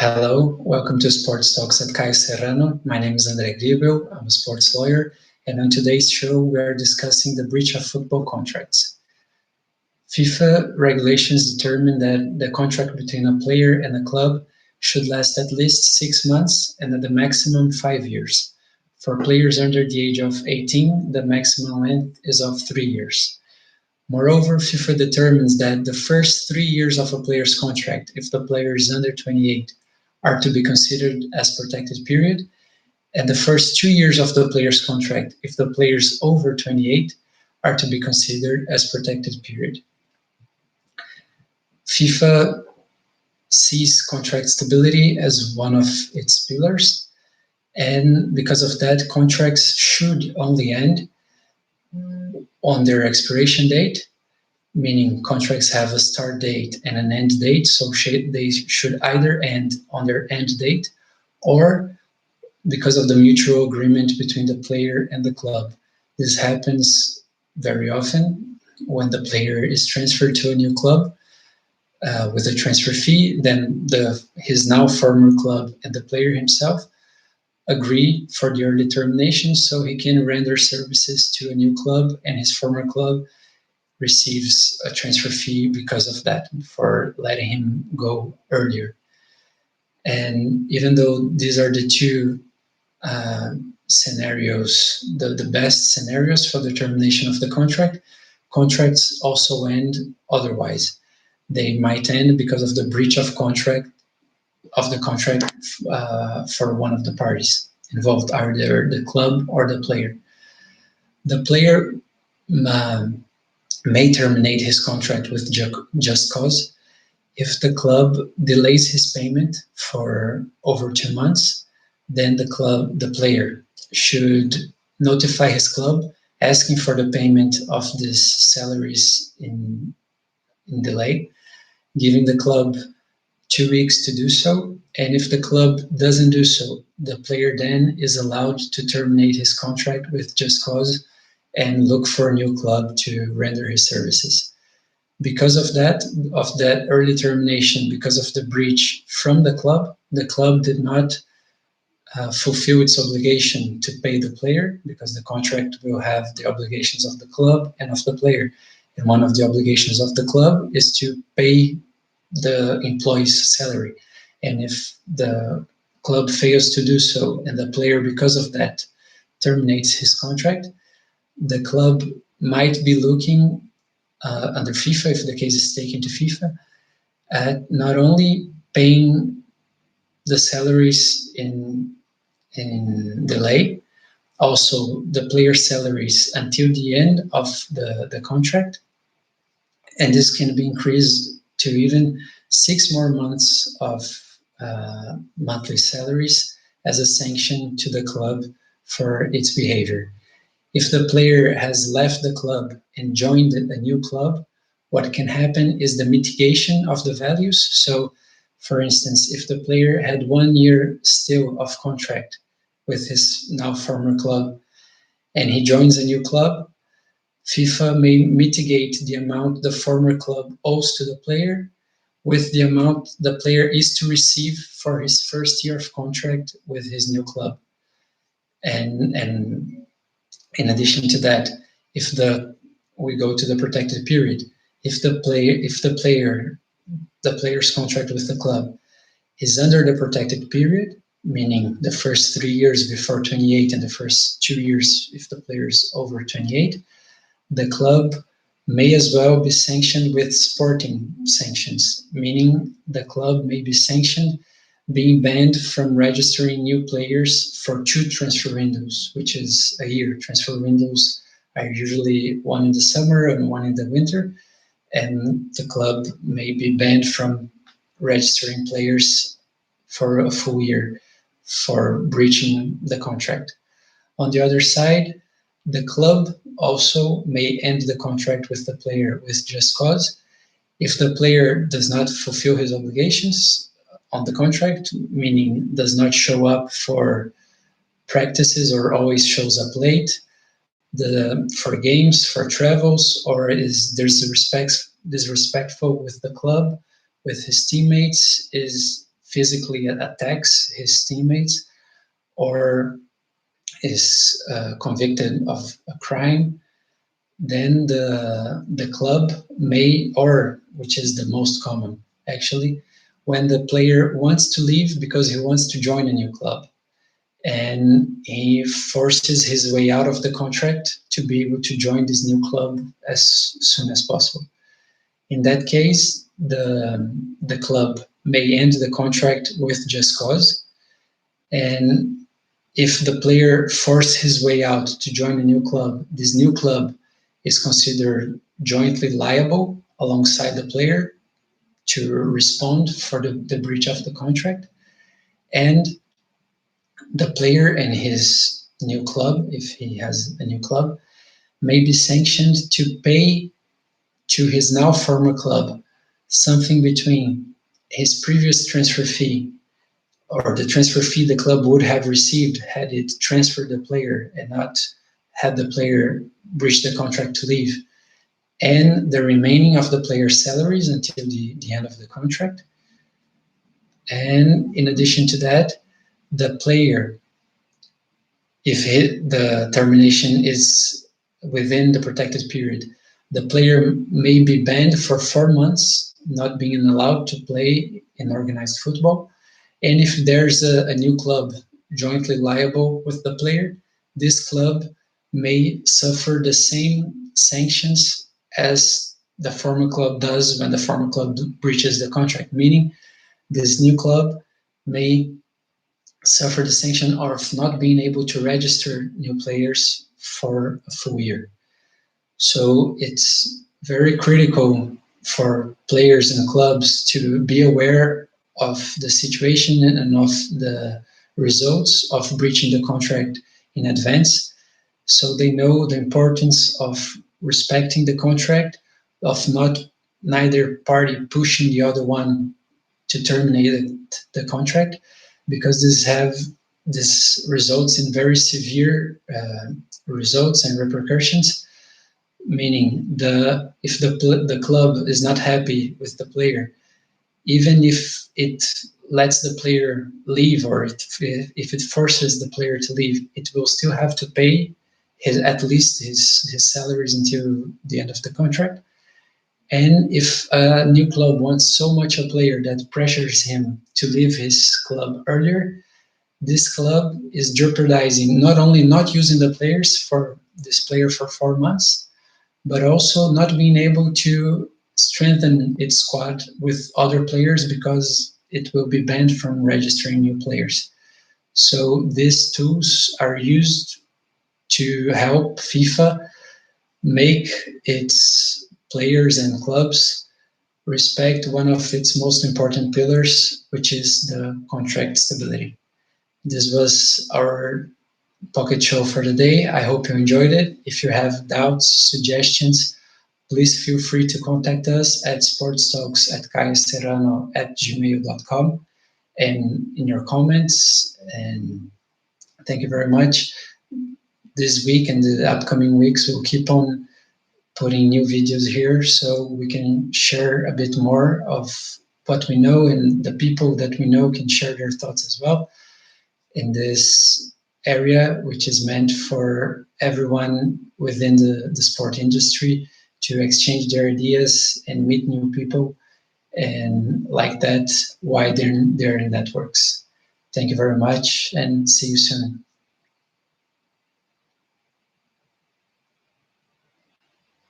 Hello, welcome to Sports Talks at Caio Serrano. My name is André Gribel, I'm a sports lawyer, and on today's show we are discussing the breach of football contracts. FIFA regulations determine that the contract between a player and a club should last at least 6 months and at the maximum 5 years. For players under the age of 18, the maximum length is of 3 years. Moreover, FIFA determines that the first 3 years of a player's contract, if the player is under 28, are to be considered as protected period, and the first 2 years of the player's contract, if the player is over 28, are to be considered as protected period. FIFA sees contract stability as one of its pillars, and because of that, contracts should only end on their expiration date, meaning contracts have a start date and an end date, so they should either end on their end date or because of the mutual agreement between the player and the club. This happens very often when the player is transferred to a new club with a transfer fee, then his now former club and the player himself agree for the early termination so he can render services to a new club, and his former club receives a transfer fee because of that, for letting him go earlier. And even though these are the two scenarios, the best scenarios for the termination of the contract, contracts also end otherwise. They might end because of the breach of the contract for one of the parties involved, either the club or the player. The player may terminate his contract with just cause if the club delays his payment for over 2 months. Then the player should notify his club asking for the payment of these salaries in delay, giving the club 2 weeks to do so. And if the club doesn't do so, the player then is allowed to terminate his contract with just cause and look for a new club to render his services. Because of that early termination, because of the breach from the club did not fulfill its obligation to pay the player, because the contract will have the obligations of the club and of the player. And one of the obligations of the club is to pay the employee's salary. And if the club fails to do so, and the player, because of that, terminates his contract, the club might be looking under FIFA, if the case is taken to FIFA, at not only paying the salaries in delay, also the player salaries until the end of the contract, and this can be increased to even 6 more months of monthly salaries as a sanction to the club for its behavior. If the player has left the club and joined a new club, what can happen is the mitigation of the values. So, for instance, if the player had 1 year still of contract with his now former club and he joins a new club, FIFA may mitigate the amount the former club owes to the player with the amount the player is to receive for his first year of contract with his new club. And in addition to that, if we go to the protected period, if the player's contract with the club is under the protected period, meaning the first 3 years before 28 and the first 2 years if the player is over 28, the club may as well be sanctioned with sporting sanctions, meaning the club may be sanctioned being banned from registering new players for 2 transfer windows, which is a year. Transfer windows are usually one in the summer and one in the winter, and the club may be banned from registering players for a full year for breaching the contract. On the other side, the club also may end the contract with the player with just cause if the player does not fulfill his obligations on the contract, meaning does not show up for practices or always shows up late, for games, for travels, or is disrespectful with the club, with his teammates, is physically attacks his teammates or is convicted of a crime, then the club may, or which is the most common actually, when the player wants to leave because he wants to join a new club and he forces his way out of the contract to be able to join this new club as soon as possible. In that case, the club may end the contract with just cause, and if the player forced his way out to join a new club, this new club is considered jointly liable alongside the player to respond for the breach of the contract. And the player and his new club, if he has a new club, may be sanctioned to pay to his now former club something between his previous transfer fee or the transfer fee the club would have received had it transferred the player and not had the player breached the contract to leave, and the remaining of the player's salaries until the end of the contract. And in addition to that, the player, if the termination is within the protected period, the player may be banned for 4 months, not being allowed to play in organized football. And if there's a new club jointly liable with the player, this club may suffer the same sanctions as the former club does when the former club breaches the contract, meaning this new club may suffer the sanction of not being able to register new players for a full year. So it's very critical for players and clubs to be aware of the situation and of the results of breaching the contract in advance, so they know the importance of respecting the contract, of not neither party pushing the other one to terminate the contract, because this results in very severe results and repercussions. Meaning, if the club is not happy with the player, even if it lets the player leave or if it forces the player to leave, it will still have to pay at least his salaries until the end of the contract. And if a new club wants so much a player that pressures him to leave his club earlier, this club is jeopardizing not only not using the players for this player for 4 months, but also not being able to strengthen its squad with other players because it will be banned from registering new players. So these tools are used to help FIFA make its players and clubs respect one of its most important pillars, which is the contract stability. This was our Pocket Show for the day. I hope you enjoyed it. If you have doubts, suggestions, please feel free to contact us at sportstalks@caioserrano@gmail.com and in your comments. And thank you very much. This week and the upcoming weeks, we'll keep on putting new videos here so we can share a bit more of what we know, and the people that we know can share their thoughts as well in this area, which is meant for everyone within the sport industry to exchange their ideas and meet new people, and like that, widen their networks. Thank you very much and see you soon.